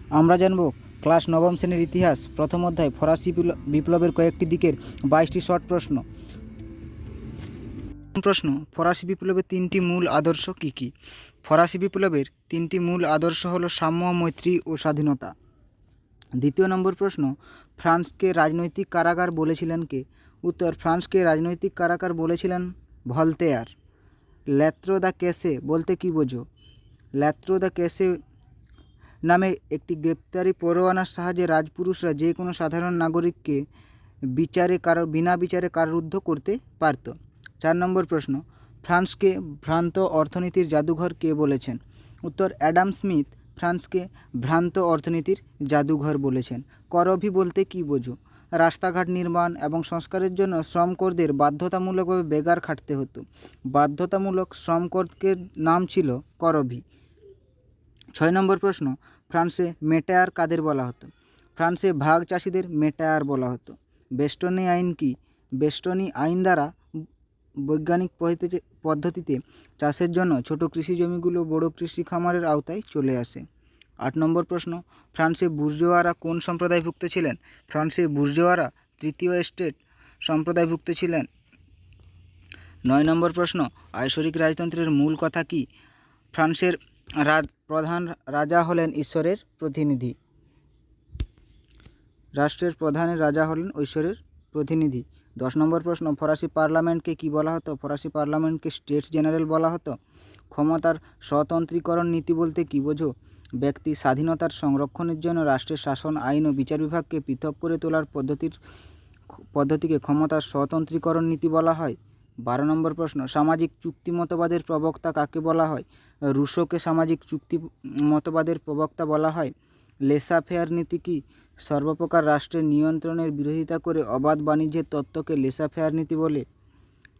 আমরা জানব ক্লাস নবম শ্রেণীর ইতিহাস প্রথম অধ্যায় ফরাসি বিপ্লবের কয়েকটি দিকের 22টি শর্ট প্রশ্ন। প্রশ্ন, ফরাসি বিপ্লবের তিনটি মূল আদর্শ কি কি? ফরাসি বিপ্লবের তিনটি মূল আদর্শ হলো সাম্য, মৈত্রী ও স্বাধীনতা। দ্বিতীয় নম্বর প্রশ্ন, ফ্রান্সকে রাজনৈতিক কারাগার বলেছিলেন কে? উত্তর, ফ্রান্সকে রাজনৈতিক কারাগার বলেছিলেন ভলতেয়ার। ল্যাত্রো দ্য ক্যাসে বলতে কী বোঝো? ল্যাত্রো দ্য ক্যাসে নামে একটি গ্রেপ্তারি পরোয়ানার সাহায্যে রাজপুরুষরা যে কোনো সাধারণ নাগরিককে বিনা বিচারে কারারুদ্ধ করতে পারত। 4 নম্বর প্রশ্ন, ফ্রান্সকে ভ্রান্ত অর্থনীতির জাদুঘর কে বলেছেন? উত্তর, অ্যাডাম স্মিথ ফ্রান্সকে ভ্রান্ত অর্থনীতির জাদুঘর বলেছেন। করভি বলতে কী বোঝো? রাস্তাঘাট নির্মাণ এবং সংস্কারের জন্য শ্রমকরদের বাধ্যতামূলকভাবে বেগার খাটতে হতো। বাধ্যতামূলক শ্রমকরদের নাম ছিল করভি। 6 নম্বর প্রশ্ন, ফ্রান্সে মেটায়ার কাদের বলা হতো? ফ্রান্সে ভাগ চাষিদের মেটায়ার বলা হতো। বেস্টনি আইন কি? বেস্টনি আইন দ্বারা বৈজ্ঞানিক পদ্ধতিতে চাষের জন্য ছোট কৃষি জমিগুলো বড় কৃষি খামারের আওতায় চলে আসে। 8 নম্বর প্রশ্ন, ফ্রান্সে বুর্জোয়ারা কোন সম্প্রদায়ভুক্ত ছিলেন? ফ্রান্সে বুর্জোয়ারা তৃতীয় এস্টেট সম্প্রদায়ভুক্ত ছিলেন। 9 নম্বর প্রশ্ন, আইসরিক রাজতন্ত্রের মূল কথা কি? ফ্রান্সের প্রধান রাজা হলেন ঈশ্বরের প্রতিনিধি। রাষ্ট্রের প্রধানের রাজা হলেন ঈশ্বরের প্রতিনিধি। 10 নম্বর প্রশ্ন, ফরাসি পার্লামেন্টকে কি বলা হতো? ফরাসি পার্লামেন্টকে স্টেটস জেনারেল বলা হতো। ক্ষমতার স্বতন্ত্রীকরণ নীতি বলতে কী বোঝো? ব্যক্তি স্বাধীনতার সংরক্ষণের জন্য রাষ্ট্রের শাসন, আইন ও বিচার বিভাগকে পৃথক করে তোলার পদ্ধতিকে ক্ষমতার স্বতন্ত্রীকরণ নীতি বলা হয়। 12 নম্বর প্রশ্ন, সামাজিক চুক্তি মতবাদের প্রবক্তা কাকে বলা হয়? রুশোকে সামাজিক চুক্তি মতবাদের প্রবক্তা বলা হয়। লেসা ফেয়ার নীতি কি? সর্বপ্রকার রাষ্ট্রের নিয়ন্ত্রণের বিরোধিতা করে অবাধ বাণিজ্যের তত্ত্বকে লেসা ফেয়ার নীতি বলে।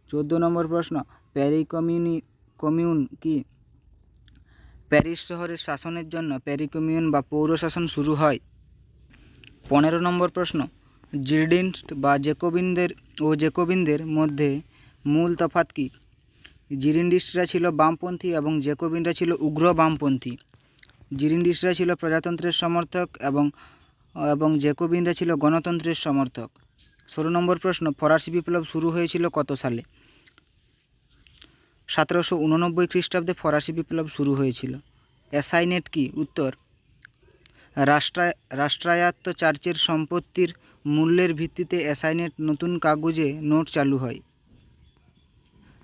14 নম্বর প্রশ্ন, কমিউন কি? প্যারিস শহরের শাসনের জন্য প্যারি কমিউন বা পৌর শাসন শুরু হয়। 15 নম্বর প্রশ্ন, জিরডিনিস্ট বা জেকোবিনদের মধ্যে মূল তফাৎ কি? জিরডিনিস্টরা ছিল বামপন্থী এবং জেকোবিনরা ছিল উগ্র বামপন্থী। জিরডিনিস্টরা ছিল প্রজাতন্ত্রের সমর্থক এবং জেকোবিনরা ছিল গণতন্ত্রের সমর্থক। 16 নম্বর প্রশ্ন, ফরাসি বিপ্লব শুরু হয়েছিল কত সালে? 1789 খ্রিস্টাব্দে ফরাসি বিপ্লব শুরু হয়েছিল। অ্যাসাইনেট কি? উত্তর, রাষ্ট্রায়ত্ত চার্চের সম্পত্তির মূল্যের ভিত্তিতে অ্যাসাইনেট নতুন কাগজে নোট চালু হয়।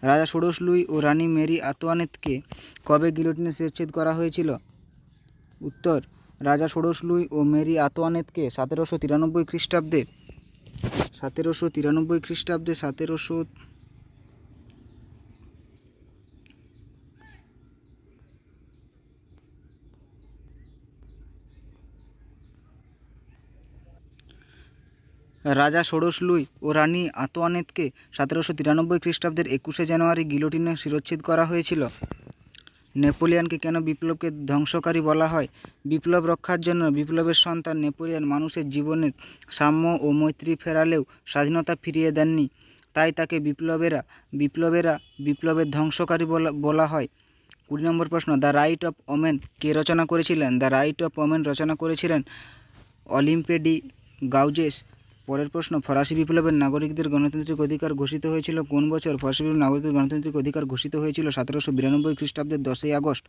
রাজা ষোড়শ লুই ও রানী মেরি আন্তোয়ানেতকে কবে গিলোটিনে শিরশ্ছেদ করা হয়েছিল? উত্তর, রাজা ষোড়শ লুই ও মেরি আন্তোয়ানেতকে 1793 খ্রিস্টাব্দে রাজা ষোড়শ লুই ও রানী আন্তোয়ানেতকে 1793 খ্রিস্টাব্দের 21শে জানুয়ারি গিলোটিনে শিরশ্ছেদ করা হয়েছিল। নেপোলিয়নকে কেন বিপ্লবকে ধ্বংসকারী বলা হয়? বিপ্লব রক্ষার জন্য বিপ্লবের সন্তান নেপোলিয়ন মানুষের জীবনের সাম্য ও মৈত্রী ফেরালেও স্বাধীনতা ফিরিয়ে দেননি, তাই তাকে বিপ্লবের ধ্বংসকারী বলা হয়। 20 নম্বর প্রশ্ন, দ্য রাইট অফ ওমেন কে রচনা করেছিলেন? দ্য রাইট অফ ওমেন রচনা করেছিলেন অলিম্পে ডি গাউজেস। পরের প্রশ্ন, ফরাসি বিপ্লবের নাগরিকদের গণতান্ত্রিক অধিকার ঘোষিত হয়েছিল কোন বছর? ফরাসি বিপ্লবের নাগরিকদের গণতান্ত্রিক অধিকার ঘোষিত হয়েছিল 1792 খ্রিস্টাব্দের 10ই আগস্ট।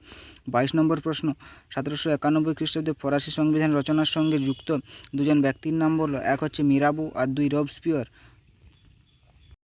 22 নম্বর প্রশ্ন, 1791 খ্রিস্টাব্দে ফরাসি সংবিধান রচনার সঙ্গে যুক্ত দুজন ব্যক্তির নাম বলো। এক হচ্ছে মিরাবো আর দুই রবস্পিয়ার।